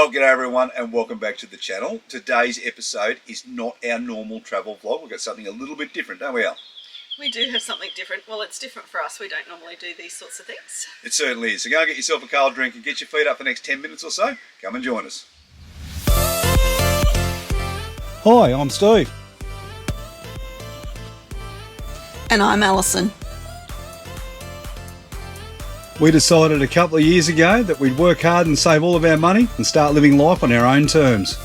Well, g'day everyone and welcome back to the channel. Today's episode is not our normal travel vlog. We've got something a little bit different, don't we, Al? We do have something different. Well, it's different for us. We don't normally do these sorts of things. It certainly is. So go and get yourself a cold drink and get your feet up for the next 10 minutes or so. Come and join us. Hi, I'm Steve. And I'm Alison. We decided a couple of years ago that we'd work hard and save all of our money and start living life on our own terms.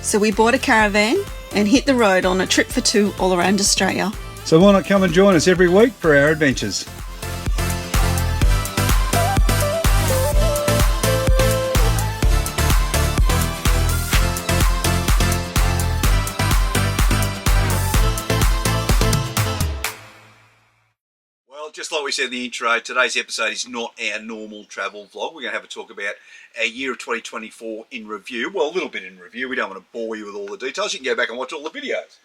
So we bought a caravan and hit the road on a trip for two all around Australia. So why not come and join us every week for our adventures? Just like we said in the intro, today's episode is not our normal travel vlog. We're going to have a talk about our year of 2024 in review. Well, a little bit in review. We don't want to bore you with all the details. You can go back and watch all the videos.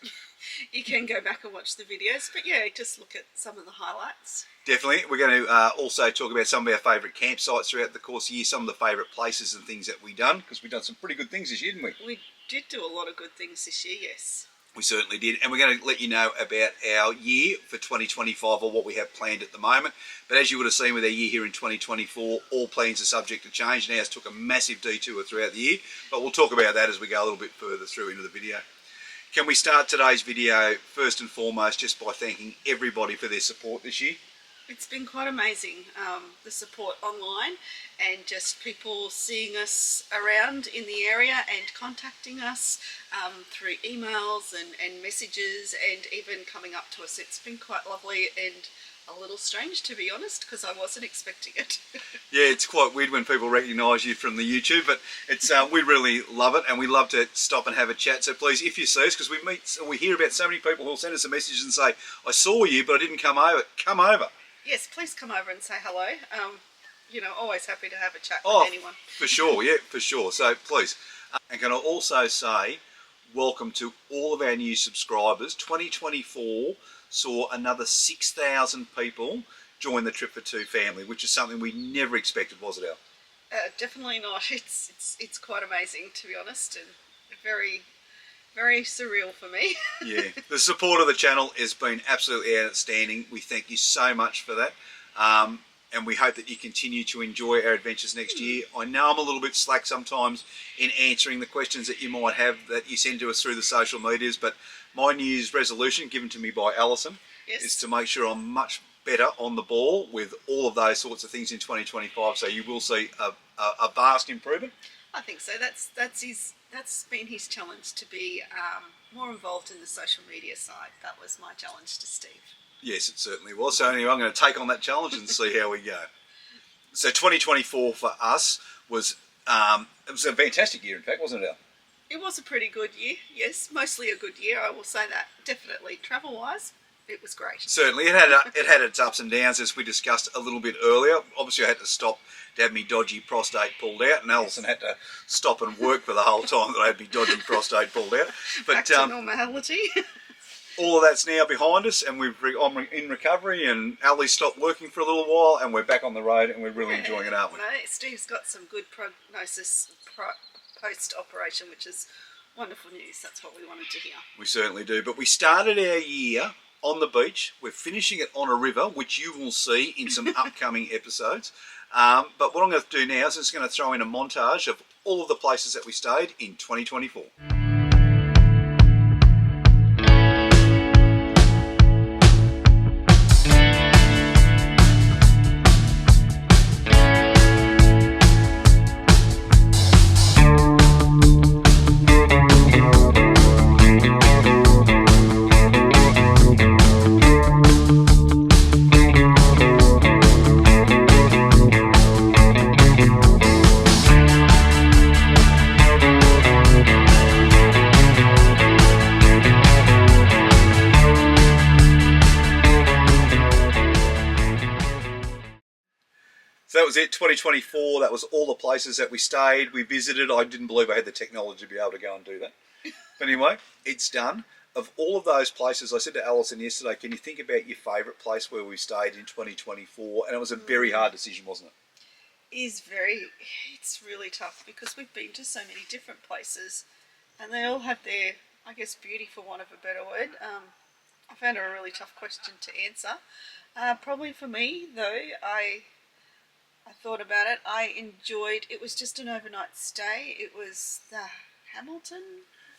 You can go back and watch the videos, but yeah, just look at some of the highlights. Definitely. We're going to also talk about some of our favourite campsites throughout the course of the year, some of the favourite places and things that we've done, because we've done some pretty good things this year, didn't we? We did do a lot of good things this year, yes. We certainly did, and we're going to let you know about our year for 2025 or what we have planned at the moment. But as you would have seen with our year here in 2024, all plans are subject to change. Now, it's took a massive detour throughout the year, but we'll talk about that as we go a little bit further through into the video. Can we start today's video first and foremost just by thanking everybody for their support this year? It's been quite amazing, the support online and just people seeing us around in the area and contacting us through emails and messages and even coming up to us. It's been quite lovely and a little strange, to be honest, because I wasn't expecting it. Yeah, it's quite weird when people recognise you from the YouTube, but it's we really love it and we love to stop and have a chat. So please, if you see us, because we hear about so many people who'll send us a message and say, I saw you but I didn't come over. Come over. Yes, please come over and say hello. You know, always happy to have a chat with anyone. For sure, yeah, for sure. So please. And can I also say, welcome to all of our new subscribers. 2024 saw another 6,000 people join the Trip for Two family, which is something we never expected, was it, Al? Definitely not. It's quite amazing, to be honest, and very, very surreal for me. Yeah, the support of the channel has been absolutely outstanding. We thank you so much for that. And we hope that you continue to enjoy our adventures next year. I know I'm a little bit slack sometimes in answering the questions that you might have that you send to us through the social medias, but my New Year's resolution given to me by Alison is to make sure I'm much better on the ball with all of those sorts of things in 2025. So you will see a vast improvement. I think so. That's been his challenge, to be more involved in the social media side. That was my challenge to Steve. Yes, it certainly was. So anyway, I'm going to take on that challenge and see how we go. So 2024 for us was it was a fantastic year, in fact, wasn't it, Al? It was a pretty good year, yes. Mostly a good year, I will say that. Definitely, travel-wise, it was great. Certainly, it had its ups and downs, as we discussed a little bit earlier. Obviously, I had to stop to have my dodgy prostate pulled out, and Alison had to stop and work for the whole time that I had my dodgy prostate pulled out. But back to normality. All of that's now behind us, and I'm in recovery, and Ali stopped working for a little while, and we're back on the road, and we're really enjoying it, aren't we? No, Steve's got some good prognosis post-operation, which is wonderful news. That's what we wanted to hear. We certainly do. But we started our year on the beach. We're finishing it on a river, which you will see in some upcoming episodes. But what I'm going to do now is just going to throw in a montage of all of the places that we stayed in 2024. So that was it, 2024. That was all the places that we stayed, we visited. I didn't believe I had the technology to be able to go and do that. But anyway, it's done. Of all of those places, I said to Alison yesterday, can you think about your favourite place where we stayed in 2024? And it was a very hard decision, wasn't it? It's really tough because we've been to so many different places and they all have their, I guess, beauty for want of a better word. I found it a really tough question to answer. Probably for me, though, I thought about it. I enjoyed. It was just an overnight stay. It was the Hamilton.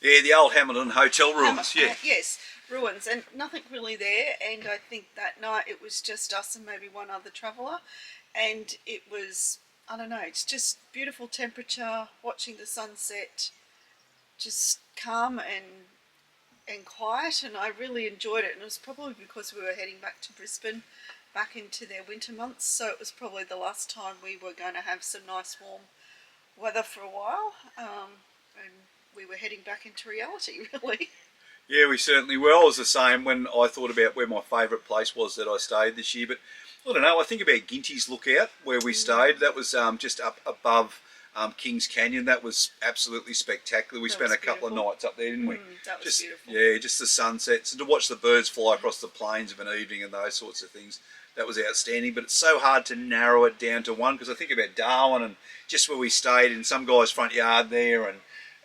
Yeah, the old Hamilton Hotel ruins. Yeah. Yes, ruins, and nothing really there. And I think that night it was just us and maybe one other traveller, and it was, I don't know. It's just beautiful temperature, watching the sunset, just calm and quiet, and I really enjoyed it. And it was probably because we were heading back to Brisbane, back into their winter months, so it was probably the last time we were going to have some nice warm weather for a while, and we were heading back into reality, really. Yeah, we certainly were. I was the same when I thought about where my favourite place was that I stayed this year, but I don't know, I think about Ginty's Lookout where we stayed. That was just up above Kings Canyon. That was absolutely spectacular. We spent a couple of nights up there, didn't we? That was beautiful. Yeah, just the sunsets and to watch the birds fly across the plains of an evening and those sorts of things. That was outstanding, but it's so hard to narrow it down to one because I think about Darwin and just where we stayed in some guy's front yard there,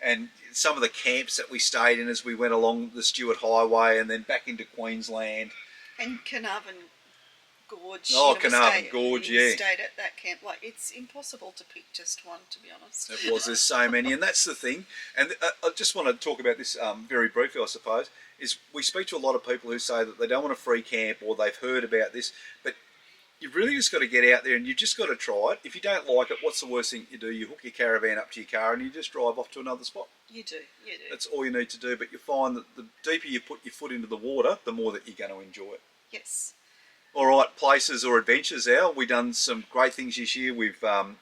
and some of the camps that we stayed in as we went along the Stuart Highway and then back into Queensland. And Caravan Gorge. Oh, Caravan Gorge, yeah. We stayed at that camp. Like, it's impossible to pick just one, to be honest. It was. There's so many, and that's the thing. And I just want to talk about this very briefly, I suppose, is we speak to a lot of people who say that they don't want a free camp or they've heard about this, but you've really just got to get out there and you've just got to try it. If you don't like it, what's the worst thing you do? You hook your caravan up to your car and you just drive off to another spot. You do. That's all you need to do, but you find that the deeper you put your foot into the water, the more that you're going to enjoy it. Yes. All right, places or adventures, Al. We've done some great things this year. We've done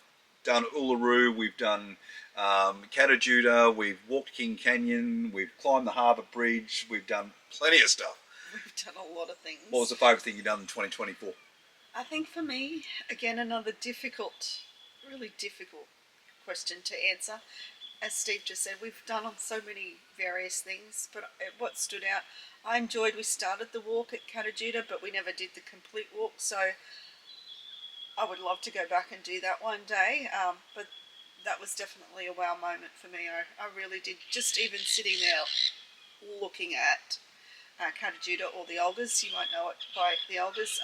Uluru, we've done Catajuda, we've walked King Canyon, we've climbed the Harbour Bridge, we've done plenty of stuff. We've done a lot of things. What was the favourite thing you've done in 2024? I think for me, again, another really difficult question to answer. As Steve just said, we've done on so many various things, but what stood out, we started the walk at Catajuda, but we never did the complete walk, so I would love to go back and do that one day, but that was definitely a wow moment for me. I really did, just even sitting there looking at Catajuda or the Olgas, you might know it by the Olgas,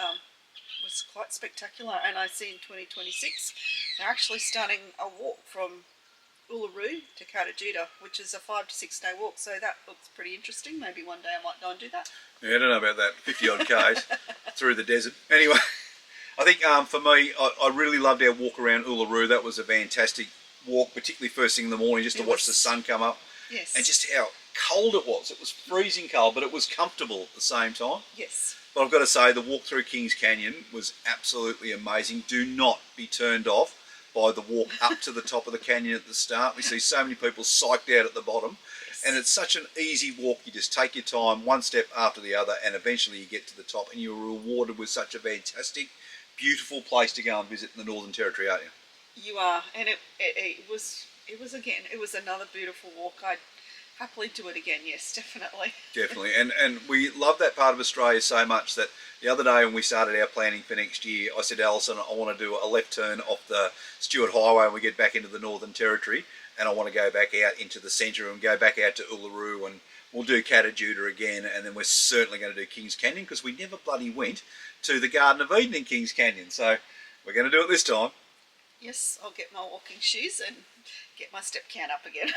was quite spectacular. And I see in 2026 they're actually starting a walk from Uluru to Catajuda, which is a 5 to 6 day walk, so that looks pretty interesting. Maybe one day I might go and do that. Yeah, I don't know about that, 50 odd k's through the desert. Anyway, I think for me, I really loved our walk around Uluru. That was a fantastic walk, particularly first thing in the morning, just to watch the sun come up. Yes. And just how cold it was. It was freezing cold, but it was comfortable at the same time. Yes. But I've got to say, the walk through Kings Canyon was absolutely amazing. Do not be turned off by the walk up to the top of the canyon at the start. We see so many people psyched out at the bottom. Yes. And it's such an easy walk. You just take your time, one step after the other, and eventually you get to the top, and you're rewarded with such a fantastic, beautiful place to go and visit in the Northern Territory, aren't you? You are, and it was another beautiful walk. I'd happily do it again, yes, definitely. Definitely, and we love that part of Australia so much that the other day when we started our planning for next year, I said, Alison, I want to do a left turn off the Stuart Highway when we get back into the Northern Territory, and I want to go back out into the centre and go back out to Uluru, and we'll do Catajuda again, and then we're certainly going to do Kings Canyon, because we never bloody went to the Garden of Eden in Kings Canyon, so we're going to do it this time. Yes, I'll get my walking shoes and get my step count up again.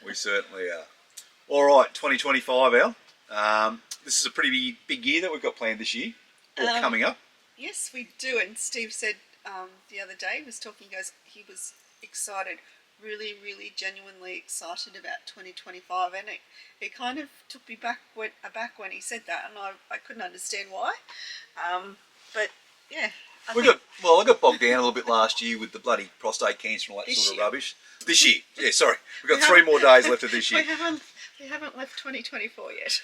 We certainly are. All right, 2025, Al. This is a pretty big year that we've got planned this year, or coming up. Yes, we do. And Steve said the other day, he was was excited, really, really genuinely excited about 2025. And it kind of took me aback when he said that, and I couldn't understand why. But yeah. I got bogged down a little bit last year with the bloody prostate cancer and all that sort of rubbish. This year, yeah, sorry. We've got 3 more days left of this year. We haven't left 2024 yet.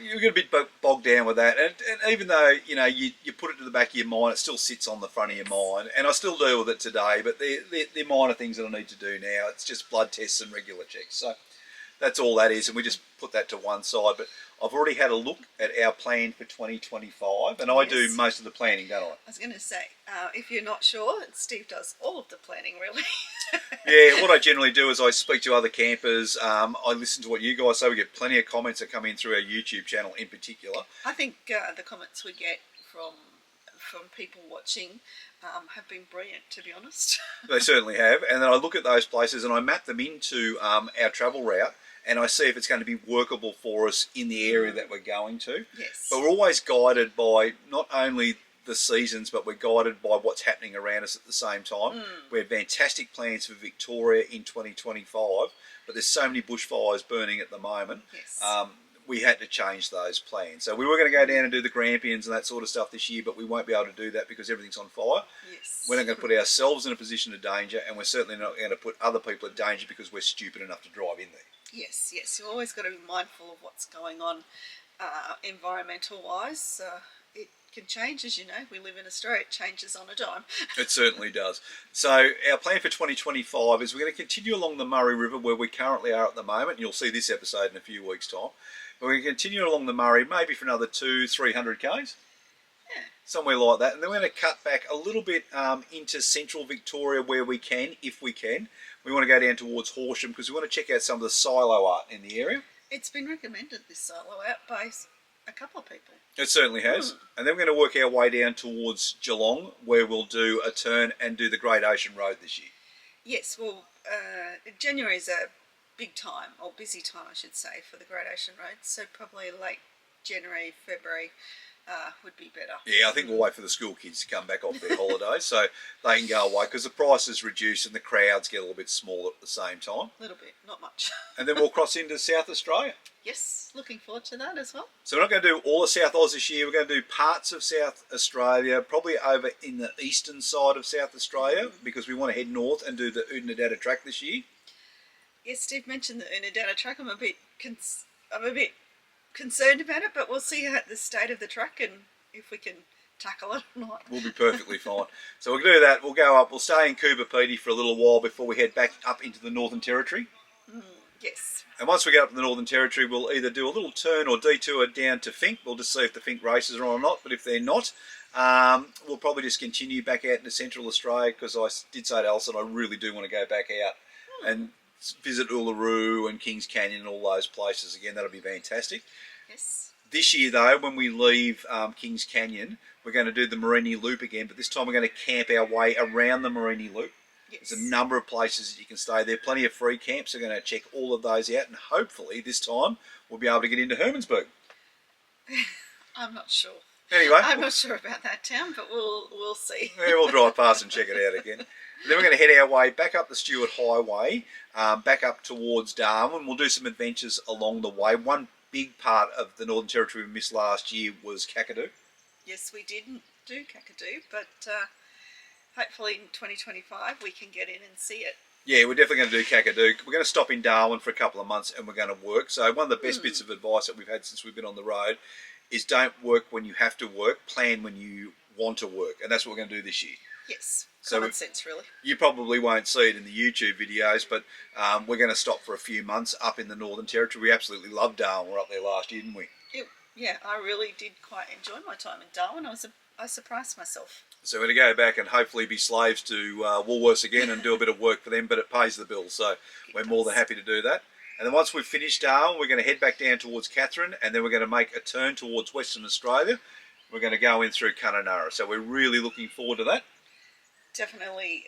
You're going to be bogged down with that. And even though, you put it to the back of your mind, it still sits on the front of your mind. And I still deal with it today, but they're minor things that I need to do now. It's just blood tests and regular checks. So that's all that is, and we just put that to one side. But I've already had a look at our plan for 2025, and I do most of the planning, don't I? I was going to say, if you're not sure, Steve does all of the planning, really. Yeah, what I generally do is I speak to other campers. I listen to what you guys say. We get plenty of comments that come in through our YouTube channel in particular. I think the comments we get from people watching have been brilliant, to be honest. They certainly have. And then I look at those places and I map them into our travel route, and I see if it's going to be workable for us in the area that we're going to. Yes. But we're always guided by not only the seasons, but we're guided by what's happening around us at the same time. We have fantastic plans for Victoria in 2025, but there's so many bushfires burning at the moment. Yes. We had to change those plans. So we were going to go down and do the Grampians and that sort of stuff this year, but we won't be able to do that because everything's on fire. Yes. We're not going to put ourselves in a position of danger, and we're certainly not going to put other people at danger because we're stupid enough to drive in there. Yes, yes. You've always got to be mindful of what's going on environmental-wise. It can change, as you know. We live in Australia. It changes on a dime. It certainly does. So our plan for 2025 is we're going to continue along the Murray River where we currently are at the moment. You'll see this episode in a few weeks' time. But we're going to continue along the Murray, maybe for another 200-300 k's. Yeah. Somewhere like that. And then we're going to cut back a little bit into central Victoria where we can, if we can. We want to go down towards Horsham because we want to check out some of the silo art in the area. It's been recommended, this silo out, by a couple of people. It certainly has. And then we're going to work our way down towards Geelong where we'll do a turn and do the Great Ocean Road this year. Yes, well, January is a big time, or busy time I should say, for the Great Ocean Road, so probably late January, February would be better. Yeah, I think we'll wait for the school kids to come back off their holidays so they can go away because the prices reduce and the crowds get a little bit smaller at the same time. A little bit, not much. And then we'll cross into South Australia. Yes, looking forward to that as well. So we're not going to do all of South Oz this year. We're going to do parts of South Australia, probably over in the eastern side of South Australia because we want to head north and do the Unadilla track this year. Yes, Steve mentioned the Unadilla track. I'm a bit concerned about it, but we'll see the state of the track and if we can tackle it or not. We'll be perfectly fine. So we'll do that. We'll go up. We'll stay in Coober Pedy for a little while before we head back up into the Northern Territory. Yes. And once we get up in the Northern Territory, we'll either do a little turn or detour down to Fink. We'll just see if the Fink races are on or not. But if they're not, we'll probably just continue back out into Central Australia because I did say to Alison I really do want to go back out and visit Uluru and Kings Canyon and all those places again. That'll be fantastic. Yes. This year, though, when we leave Kings Canyon, we're going to do the Morini Loop again, but this time we're going to camp our way around the Morini Loop. Yes. There's a number of places that you can stay there. Plenty of free camps. We're going to check all of those out, and hopefully this time we'll be able to get into Hermansburg. I'm not sure. Anyway, I'm not sure about that town, but we'll see. Yeah, we'll drive past and check it out again. And then we're going to head our way back up the Stewart Highway, back up towards Darwin. We'll do some adventures along the way. One big part of the Northern Territory we missed last year was Kakadu. Yes, we didn't do Kakadu, but hopefully in 2025 we can get in and see it. Yeah, we're definitely going to do Kakadu. We're going to stop in Darwin for a couple of months and we're going to work. So one of the best bits of advice that we've had since we've been on the road is don't work when you have to work, plan when you want to work. And that's what we're going to do this year. Yes, So common sense really. You probably won't see it in the YouTube videos, but we're going to stop for a few months up in the Northern Territory. We absolutely loved Darwin. We were up there last year, didn't we? Yeah, I really did quite enjoy my time in Darwin. I surprised myself. So we're going to go back and hopefully be slaves to Woolworths again and do a bit of work for them, but it pays the bills, so we're more than happy to do that. And then once we've finished Darwin, we're going to head back down towards Katherine, and then we're going to make a turn towards Western Australia. We're going to go in through Kununurra, so we're really looking forward to that. Definitely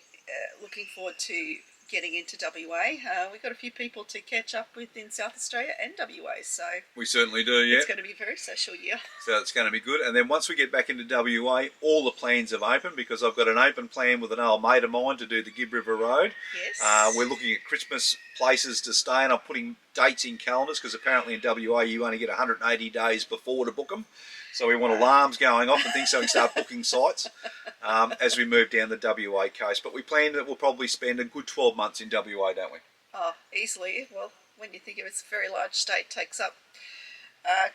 looking forward to getting into WA. We've got a few people to catch up with in South Australia and WA, so we certainly do, yeah. It's going to be a very social year. So it's going to be good. And then once we get back into WA, all the plans have opened because I've got an open plan with an old mate of mine to do the Gibb River Road. Yes. We're looking at Christmas places to stay, and I'm putting dates in calendars because apparently in WA you only get 180 days before to book them. So we want alarms going off and things so we can start booking sites as we move down the WA coast. But we plan that we'll probably spend a good 12 months in WA, don't we? Oh, easily. Well, when you think of it's a very large state, takes up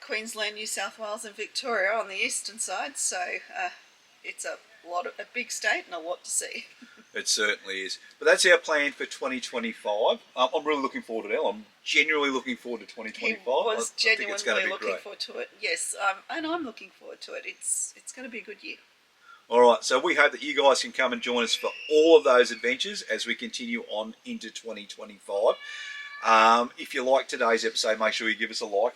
Queensland, New South Wales and Victoria on the eastern side. So it's a a big state and a lot to see. It certainly is. But that's our plan for 2025. I'm really looking forward to it. I'm genuinely looking forward to 2025. He was I think it's going to genuinely be looking great. forward to it. Yes, and I'm looking forward to it. It's going to be a good year. All right, so we hope that you guys can come and join us for all of those adventures as we continue on into 2025. If you like today's episode, make sure you give us a like.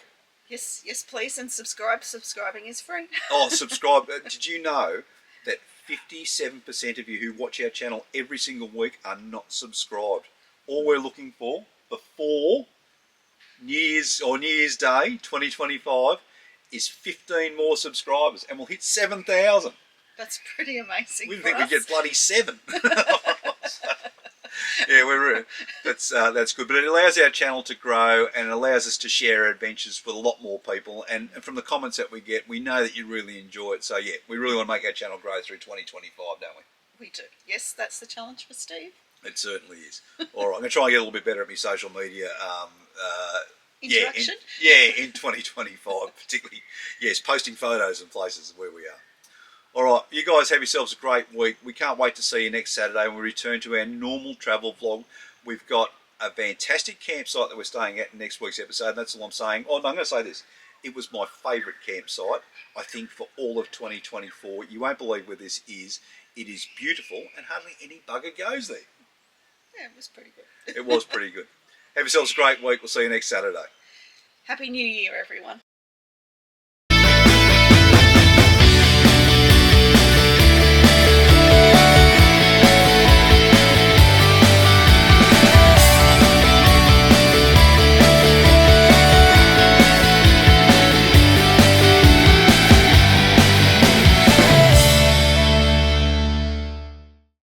Yes, please, and subscribe. Subscribing is free. Oh, subscribe. Did you know that 57% of you who watch our channel every single week are not subscribed? All we're looking for before New Year's Day 2025 is 15 more subscribers, and we'll hit 7,000. That's pretty amazing. We didn't think we'd get bloody 7. Yeah, that's good. But it allows our channel to grow, and it allows us to share our adventures with a lot more people. And from the comments that we get, we know that you really enjoy it. So yeah, we really want to make our channel grow through 2025, don't we? We do. Yes, that's the challenge for Steve. It certainly is. All right, I'm going to try and get a little bit better at my social media. Interaction? In 2025, particularly, yes, posting photos in places where we are. All right, you guys have yourselves a great week. We can't wait to see you next Saturday when we return to our normal travel vlog. We've got a fantastic campsite that we're staying at in next week's episode. That's all I'm saying. Oh, no, I'm going to say this. It was my favourite campsite, I think, for all of 2024. You won't believe where this is. It is beautiful, and hardly any bugger goes there. Yeah, it was pretty good. It was pretty good. Have yourselves a great week. We'll see you next Saturday. Happy New Year, everyone.